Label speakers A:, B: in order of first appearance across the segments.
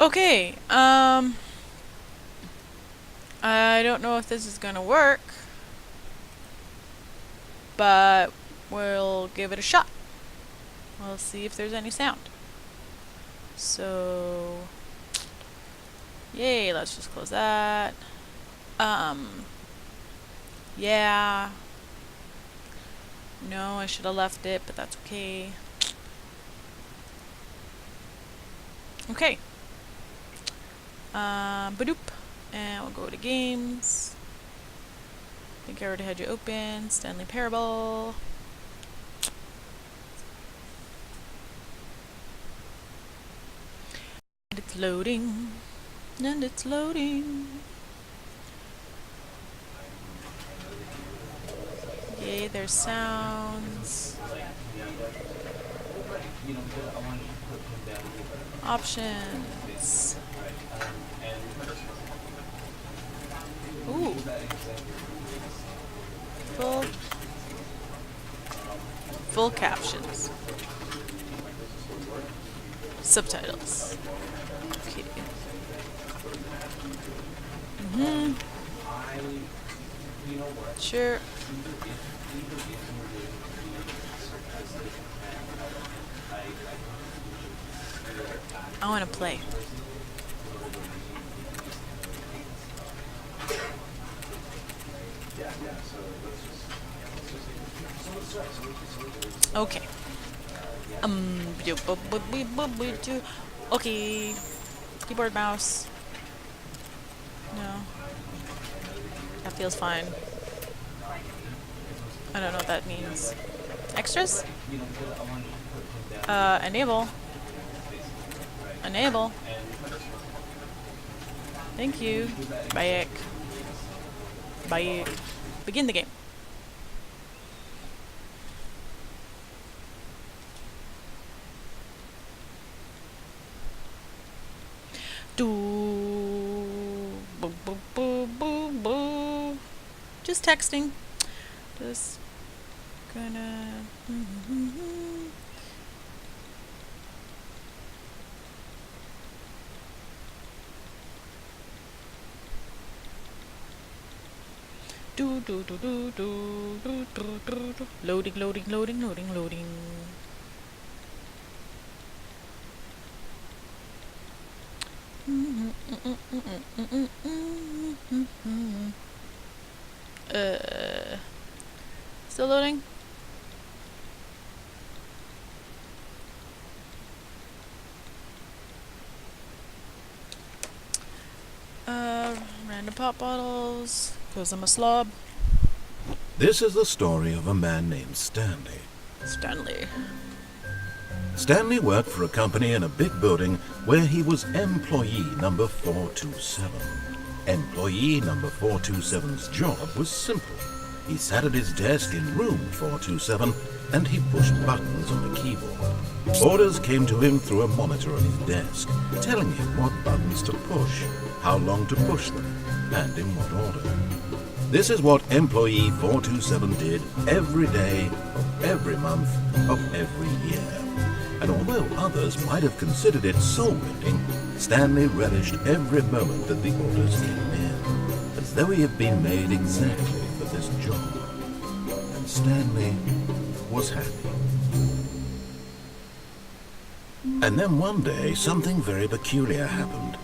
A: Okay, I don't know if this is gonna work, but we'll give it a shot. We'll see if there's any sound. So, yay, let's just close that. Yeah. No, I should have left it, but that's okay. Okay. Badoop. And we'll go to games. I think I already had you open. Stanley Parable. And it's loading. And it's loading. Yay, there's sounds. Options. Ooh. Full captions. Subtitles. Okay. Sure. I want to play. Okay. Okay. Keyboard, mouse. No. That feels fine. I don't know what that means. Extras? Enable. Enable. Thank you. Back. Back. Begin the game. Boo, boo, boo, boo, boo. Just texting. Just gonna. Do do do do do do do do do. Loading, loading, loading, loading, loading. Still loading? Random pop bottles, 'cause I'm a slob.
B: This is the story of a man named Stanley.
A: Stanley.
B: Stanley worked for a company in a big building where he was employee number 427. Employee number 427's job was simple. He sat at his desk in room 427 and he pushed buttons on the keyboard. Orders came to him through a monitor on his desk, telling him what buttons to push, how long to push them, and in what order. This is what employee 427 did every day of every month of every year. And although others might have considered it soul-rending, Stanley relished every moment that the orders came in, as though he had been made exactly for this job. And Stanley was happy. And then one day, something very peculiar happened.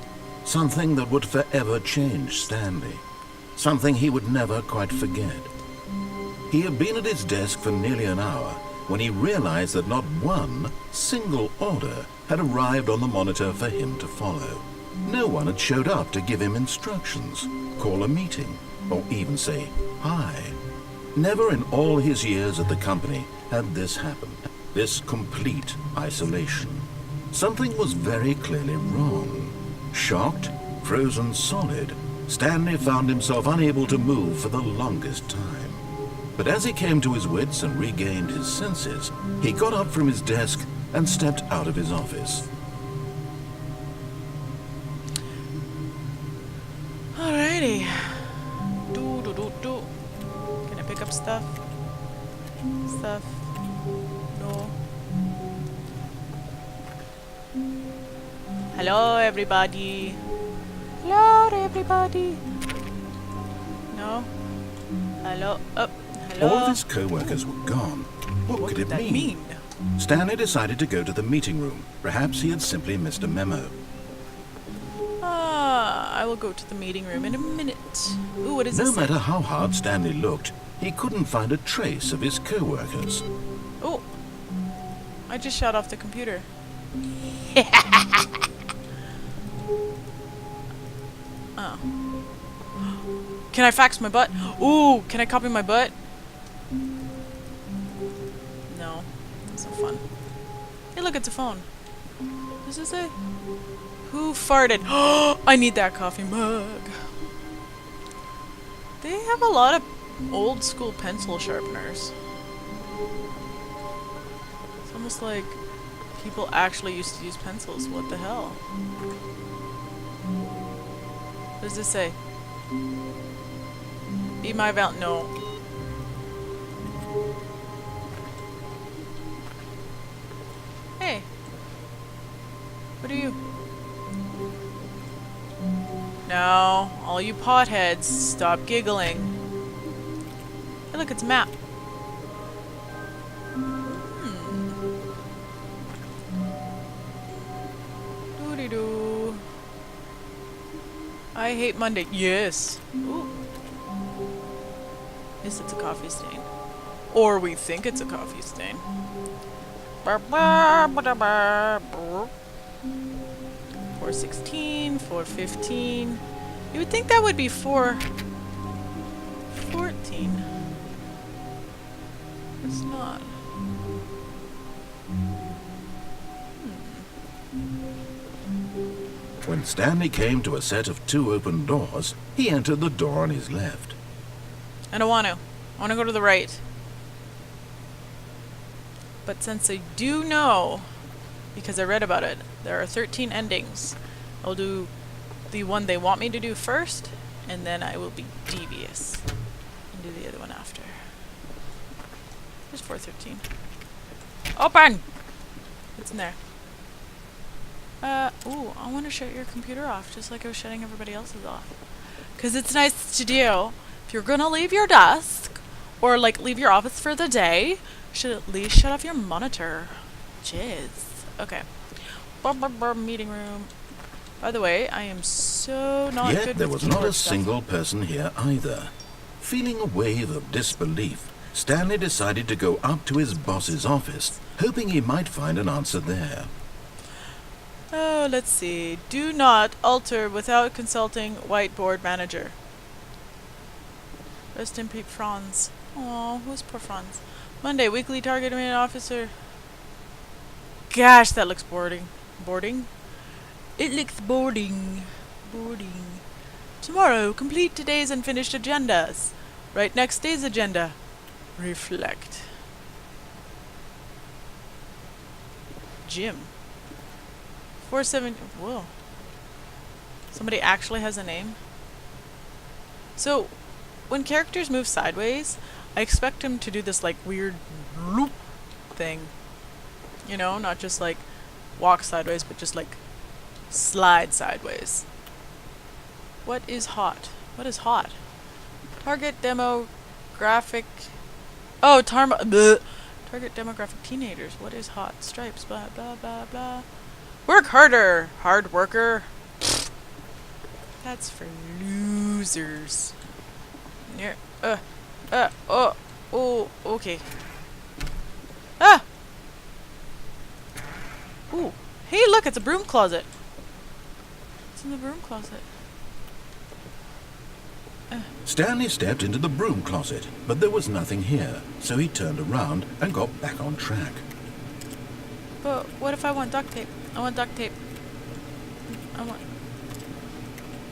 B: Something that would forever change Stanley. Something he would never quite forget. He had been at his desk for nearly an hour when he realized that not one single order had arrived on the monitor for him to follow. No one had showed up to give him instructions, call a meeting, or even say hi. Never in all his years at the company had this happened, this complete isolation. Something was very clearly wrong. Shocked, frozen solid, Stanley found himself unable to move for the longest time. But as he came to his wits and regained his senses, he got up from his desk and stepped out of his office.
A: Alrighty. Do do do do. Can I pick up stuff? Stuff. No. Hello, everybody. Hello, everybody. No. Hello. Oh, hello.
B: All of his co-workers were gone. What could it
A: that
B: mean? Stanley decided to go to the meeting room. Perhaps he had simply missed a memo.
A: I will go to the meeting room in a minute. Ooh, what is
B: No
A: this?
B: matter how hard Stanley looked, he couldn't find a trace of his co-workers.
A: Oh, I just shut off the computer. Oh. Can I fax my butt? Ooh, can I copy my butt? No, that's not fun. Hey, look, it's a phone. Does it say? Who farted? Oh, I need that coffee mug. They have a lot of old school pencil sharpeners. It's almost like people actually used to use pencils. What the hell? What does this say? Be my no. Hey. What are you? No, all you potheads, stop giggling. Hey, look, it's a map. Doo-dee-doo. I hate Monday. Yes. Ooh. Yes, it's a coffee stain. Or we think it's a coffee stain. 416, 415. You would think that would be 414. It's not.
B: When Stanley came to a set of 2 open doors, he entered the door on his left.
A: I don't want to. I want to go to the right. But since I do know, because I read about it, there are 13 endings, I'll do the one they want me to do first, and then I will be devious and do the other one after. There's 413. Open! What's in there? Ooh, I want to shut your computer off, just like I was shutting everybody else's off. Because it's nice to do. If you're gonna leave your desk, or like leave your office for the day, you should at least shut off your monitor. Jizz. Okay. Meeting room. By the way, I am so not good
B: Yet there
A: with
B: was not a
A: keyboard stuff.
B: single person here either. Feeling a wave of disbelief, Stanley decided to go up to his boss's office, hoping he might find an answer there.
A: Oh, let's see. Do not alter without consulting whiteboard manager. Rest in peace, Franz. Aw, who's poor Franz? Monday, weekly target man officer. Gosh, that looks boring. Boarding? It looks boarding. Boarding. Tomorrow, complete today's unfinished agendas. Write next day's agenda. Reflect. Jim. 470. Whoa. Somebody actually has a name? So, when characters move sideways, I expect him to do this like weird loop thing. You know, not just like walk sideways, but just like slide sideways. What is hot? What is hot? Target demographic. Oh, bleh. Target demographic teenagers. What is hot? Stripes. Blah blah blah blah. Work harder, hard worker. That's for losers. Yeah. Oh, okay. Ah! Ooh. Hey, look, it's a broom closet. It's in the broom closet.
B: Stanley stepped into the broom closet, but there was nothing here, so he turned around and got back on track.
A: But what if I want duct tape? I want duct tape. I want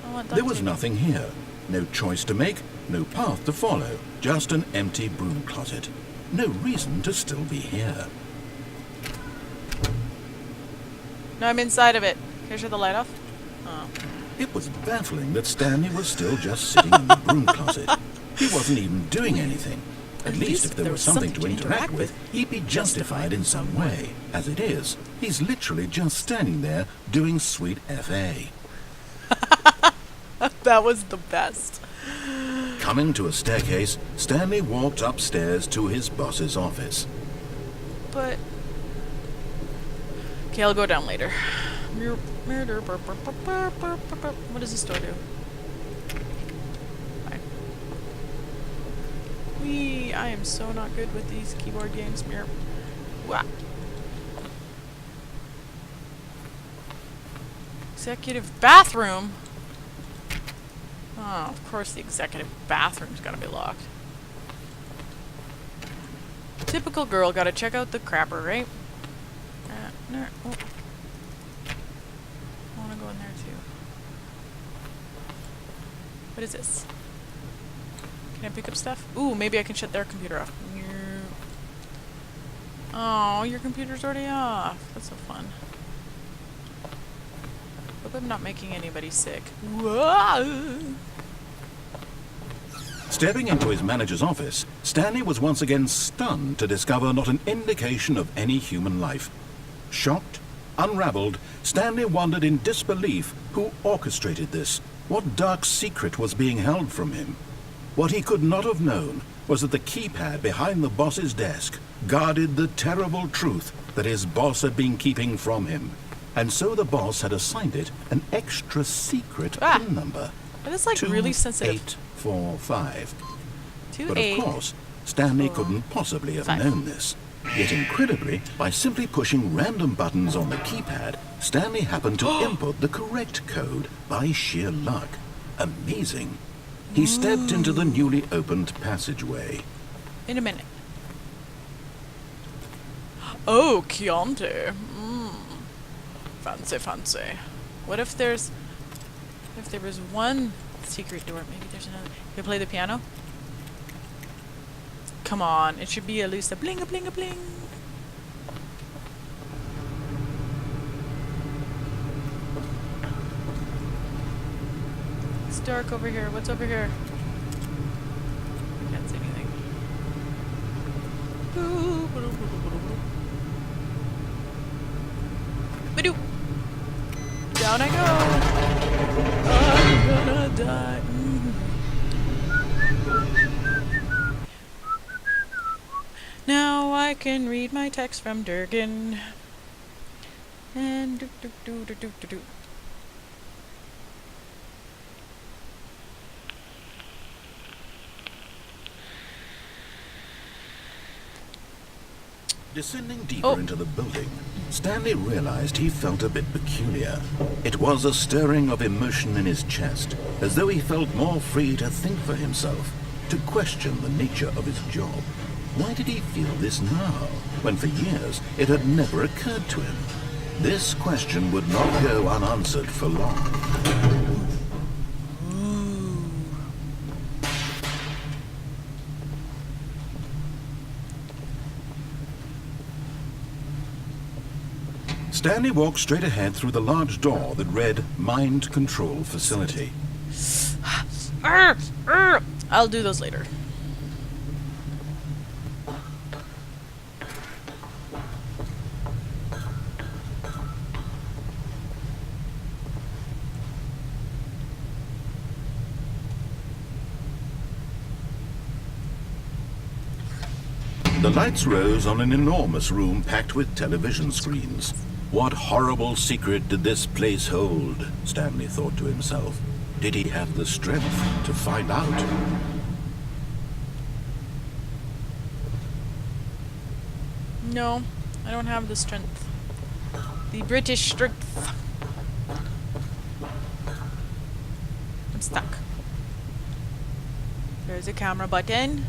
A: duct tape.
B: There was nothing here. No choice to make, no path to follow, just an empty broom closet. No reason to still be here.
A: No, I'm inside of it. Can I shut the light off? Oh.
B: It was baffling that Stanley was still just sitting in the broom closet. He wasn't even doing anything. At least if there was something to interact with, he'd be justified in some way. As it is, he's literally just standing there doing sweet FA.
A: That was the best.
B: Coming to a staircase, Stanley walked upstairs to his boss's office.
A: But... okay, I'll go down later. Murder. What does this door do? Fine. I am so not good with these keyboard games. Wow. Executive bathroom? Oh, of course the executive bathroom's gotta be locked. Typical girl, gotta check out the crapper, right? No. Oh. I wanna go in there too. What is this? Can I pick up stuff? Ooh, maybe I can shut their computer off. Oh, your computer's already off. That's so fun. Hope I'm not making anybody sick. Whoa!
B: Stepping into his manager's office, Stanley was once again stunned to discover not an indication of any human life. Shocked, unraveled, Stanley wondered in disbelief who orchestrated this. What dark secret was being held from him? What he could not have known was that the keypad behind the boss's desk guarded the terrible truth that his boss had been keeping from him. And so the boss had assigned it an extra secret PIN number.
A: That is like really sensitive.
B: 2845. But of course, Stanley couldn't possibly have known this. Yet incredibly, by simply pushing random buttons on the keypad, Stanley happened to input the correct code by sheer luck. Amazing. He stepped into the newly opened passageway.
A: In a minute. Oh, Chianti. Fancy. What if there was one secret door? Maybe there's another. Can you play the piano? Come on, it should be at least a bling a bling a bling. It's dark over here. What's over here? I can't see anything. Badoo. Down I go. I'm gonna die. Now I can read my text from Durgan. And do.
B: Descending deeper into the building, Stanley realized he felt a bit peculiar. It was a stirring of emotion in his chest, as though he felt more free to think for himself, to question the nature of his job. Why did he feel this now, when for years it had never occurred to him? This question would not go unanswered for long. Stanley walked straight ahead through the large door that read Mind Control Facility.
A: I'll do those later.
B: The lights rose on an enormous room packed with television screens. What horrible secret did this place hold? Stanley thought to himself. Did he have the strength to find out?
A: No, I don't have the strength. The British strength. I'm stuck. There's a camera button.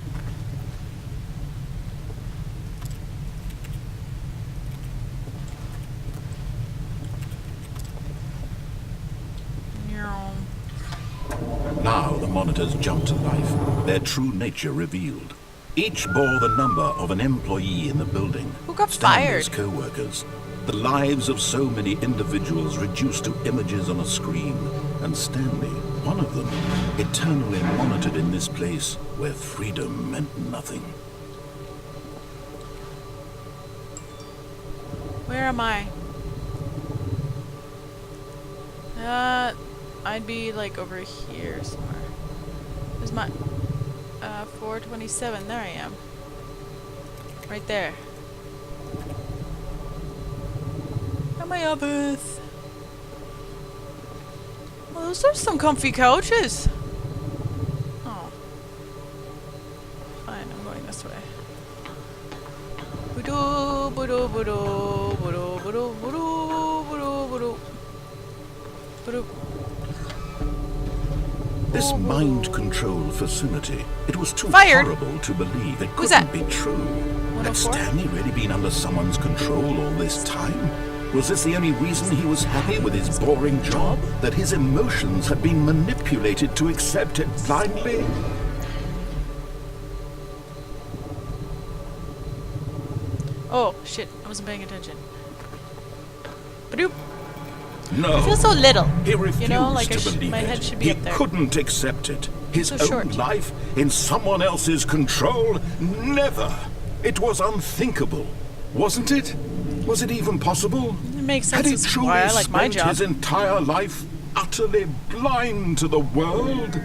B: Now the monitors jumped to life, their true nature revealed. Each bore the number of an employee in the building.
A: Who got
B: Stanley's
A: fired?
B: co-workers. The lives of so many individuals reduced to images on a screen. And Stanley, one of them, eternally monitored in this place where freedom meant nothing.
A: Where am I? I'd be like over here somewhere. Where's my 427? There I am. Right there. At my office. Well, those are some comfy couches. Oh. Fine, I'm going this way. Boodoo, boodoo, boodoo, boodoo, boodoo, boodoo, boodoo, boodoo. Boodoo.
B: This mind control facility, it was too
A: Fired.
B: horrible to believe. It
A: Who's
B: couldn't
A: that?
B: be true. Had
A: 104?
B: Stanley really been under someone's control all this time? Was this the only reason he was happy with his boring job? That his emotions had been manipulated to accept it blindly?
A: Oh, shit. I wasn't paying attention. Badoop.
B: No.
A: I feel so little.
B: He refused
A: You know, like
B: to believe
A: my
B: it.
A: head should be
B: He
A: up there.
B: couldn't accept it. His
A: So
B: own
A: short.
B: life in someone else's control? Never. It was unthinkable, wasn't it? Was it even possible?
A: It makes
B: Had
A: sense.
B: he
A: That's
B: truly
A: why I like my
B: spent
A: job.
B: his entire life utterly blind to the world?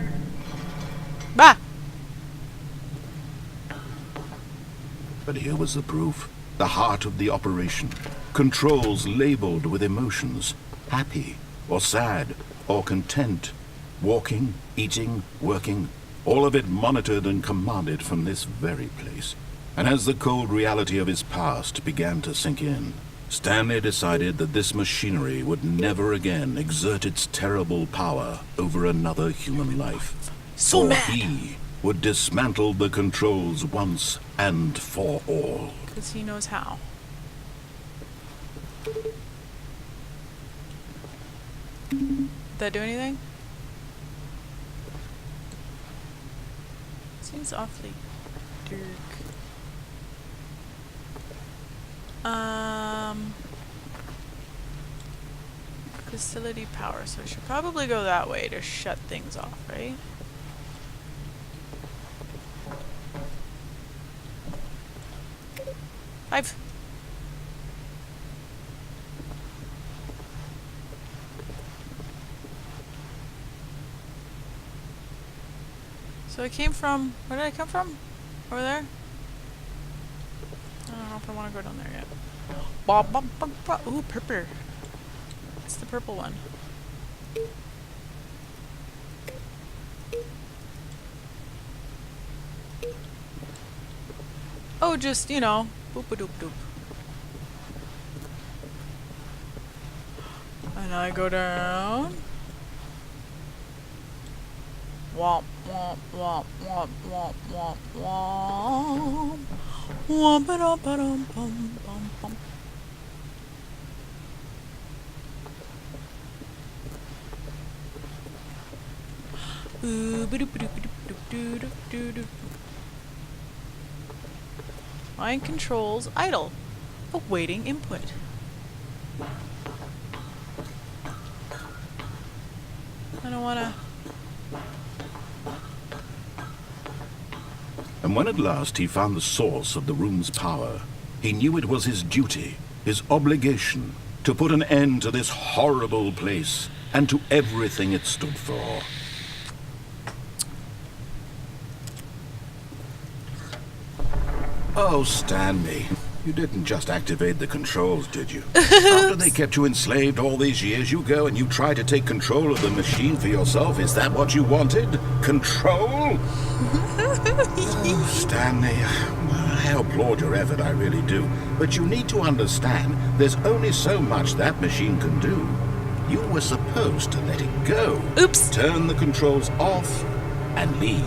A: Bah!
B: But here was the proof. The heart of the operation. Controls labeled with emotions. Happy, or sad, or content. Walking, eating, working. All of it monitored and commanded from this very place. And as the cold reality of his past began to sink in, Stanley decided that this machinery would never again exert its terrible power over another human life.
A: So
B: For
A: mad.
B: he would dismantle the controls once and for all.
A: Because he knows how. Did that do anything? Seems awfully dark. Facility power, so I should probably go that way to shut things off, right? I've... So I came from... Where did I come from? Over there? I don't know if I want to go down there yet. Ooh, purple. It's the purple one. Oh, just, you know, boop-a-doop-doop. And I go down. Womp, womp, womp, womp, womp, womp, womp. Womp-a-dum-ba-dum-bum-bum-bum. Ooh-ba-doop-a-doop-a-doop-a-doop-a-doop-a-doop-a-doop. Mind controls idle. Awaiting input. I don't wanna...
B: And when at last he found the source of the room's power, he knew it was his duty, his obligation, to put an end to this horrible place and to everything it stood for. Oh, Stanley, you didn't just activate the controls, did you? After they kept you enslaved all these years, you go and you try to take control of the machine for yourself. Is that what you wanted? Control? Oh, Stanley, I applaud your effort, I really do. But you need to understand, there's only so much that machine can do. You were supposed to let it go.
A: Oops.
B: Turn the controls off and leave.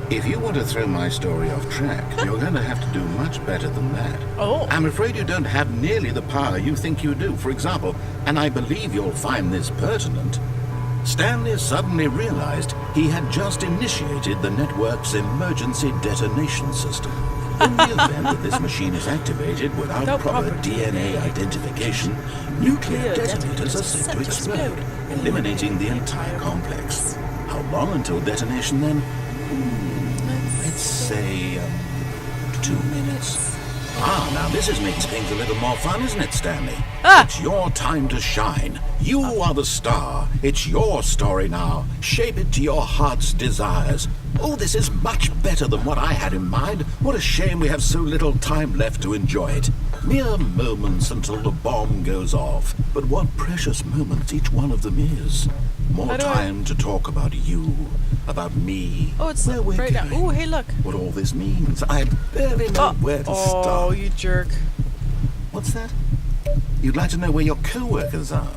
B: If you want to throw my story off track, you're going to have to do much better than that.
A: Oh.
B: I'm afraid you don't have nearly the power you think you do. For example, and I believe you'll find this pertinent, Stanley suddenly realized he had just initiated the network's emergency detonation system. In the event that this machine is activated without proper DNA identification, nuclear detonators are set to explode, eliminating the entire complex. How long until detonation then? Let's say 2 minutes. Ah, now this is making things a little more fun, isn't it, Stanley?
A: Ah!
B: It's your time to shine. You are the star. It's your story now. Shape it to your heart's desires. Oh, this is much better than what I had in mind. What a shame we have so little time left to enjoy it. Mere moments until the bomb goes off. But what precious moments each one of them is. More time to talk about you, about me,
A: Oh, it's
B: where we're
A: right now.
B: going,
A: Ooh, hey, look.
B: what all this means. I barely know where to start.
A: Oh, you jerk.
B: What's that? You'd like to know where your co-workers are?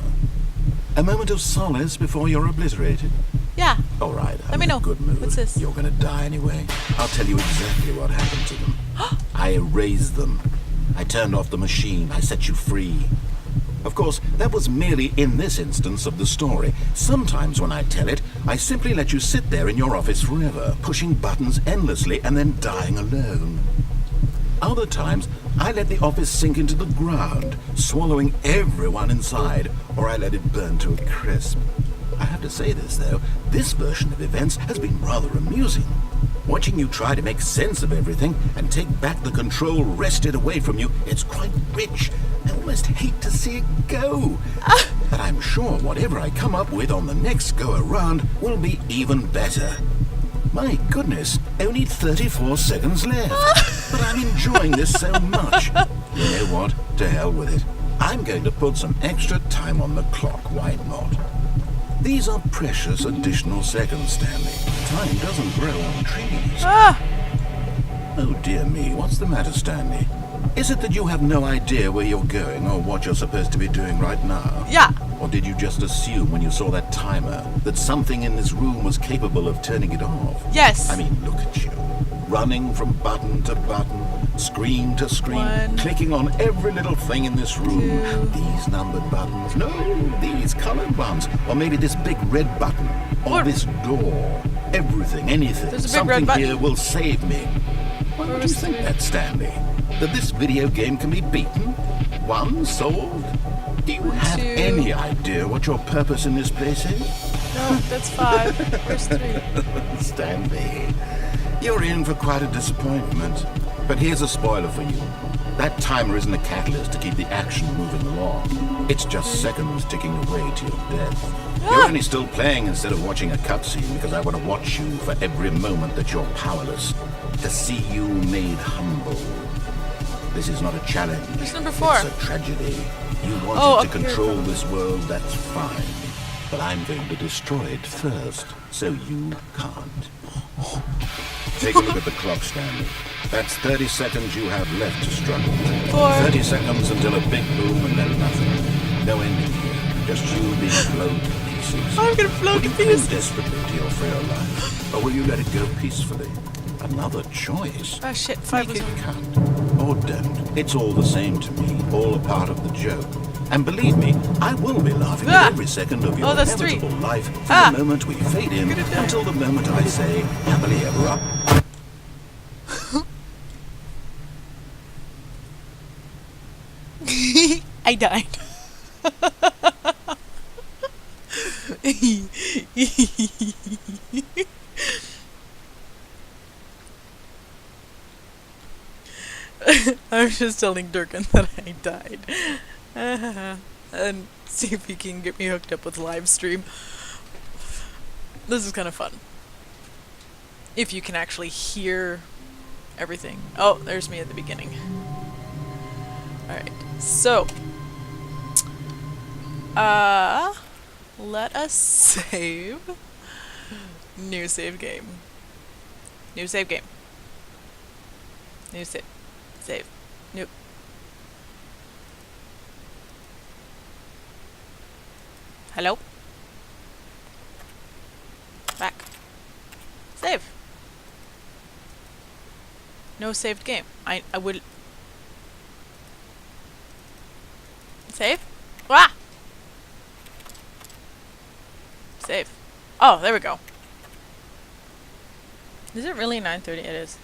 B: A moment of solace before you're obliterated?
A: Yeah.
B: All right, I'm
A: Let me
B: in
A: know.
B: a good mood.
A: What's this?
B: You're gonna die anyway. I'll tell you exactly what happened to them. I erased them. I turned off the machine. I set you free. Of course, that was merely in this instance of the story. Sometimes when I tell it, I simply let you sit there in your office forever, pushing buttons endlessly and then dying alone. Other times, I let the office sink into the ground, swallowing everyone inside, or I let it burn to a crisp. I have to say this, though, this version of events has been rather amusing. Watching you try to make sense of everything and take back the control wrested away from you, it's quite rich. I almost hate to see it go. But I'm sure whatever I come up with on the next go-around will be even better. My goodness, only 34 seconds left. But I'm enjoying this so much. You know what? To hell with it. I'm going to put some extra time on the clock, why not? These are precious additional seconds, Stanley. Time doesn't grow on trees. Oh dear me, what's the matter, Stanley? Is it that you have no idea where you're going or what you're supposed to be doing right now?
A: Yeah.
B: Or did you just assume when you saw that timer that something in this room was capable of turning it off?
A: Yes.
B: I mean, look at you. Running from button to button, screen to screen,
A: One,
B: clicking on every little thing in this room.
A: two.
B: These numbered buttons. No, these colored ones. Or maybe this big red button. Or
A: What?
B: this door. Everything, anything.
A: There's a big
B: Something
A: red button.
B: here will save me. Why
A: Where
B: would you
A: was
B: think
A: the-
B: that, Stanley? That this video game can be beaten? Won? Solved? Do you have
A: Two.
B: any idea what your purpose in this place is?
A: No, that's 5. Where's 3?
B: Stanley, you're in for quite a disappointment. But here's a spoiler for you. That timer isn't a catalyst to keep the action moving along. It's just seconds ticking away to your death. You're only still playing instead of watching a cutscene because I want to watch you for every moment that you're powerless. To see you made humble. This is not a challenge.
A: Where's number 4?
B: It's a tragedy. You wanted
A: Oh,
B: to
A: up here.
B: control this world, that's fine. But I'm going to destroy it first, so you can't. Take a look at the clock, Stanley. That's 30 seconds you have left to struggle.
A: 4.
B: 30 seconds until a big boom and then nothing. No ending here. Just you being blown to pieces.
A: I'm gonna float
B: Will
A: to
B: you cling
A: pieces.
B: desperately to your frail life? Or will you let it go peacefully? Another choice.
A: Oh shit, 5
B: Make
A: was
B: it
A: on.
B: count. Or don't. It's all the same to me. All a part of the joke. And believe me, I will be laughing at every second of your
A: that's 3.
B: inevitable life from the moment we fade in
A: Gonna die.
B: until the moment I say, happily ever up.
A: I died. I was just telling Durkin that I died. And see if he can get me hooked up with live stream. This is kind of fun. If you can actually hear everything. Oh, there's me at the beginning. Alright, so let us save. New save game. New save game. New save. Save. Nope. Hello? Back. Save. No saved game. I would... Save? Ah! Save. Oh, there we go. Is it really 9:30? It is.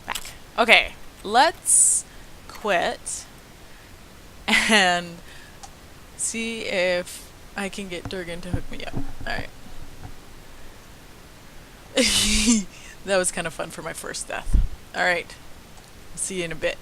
A: Back. Okay, let's quit and see if I can get Durgan to hook me up. Alright. That was kind of fun for my first death. Alright. See you in a bit.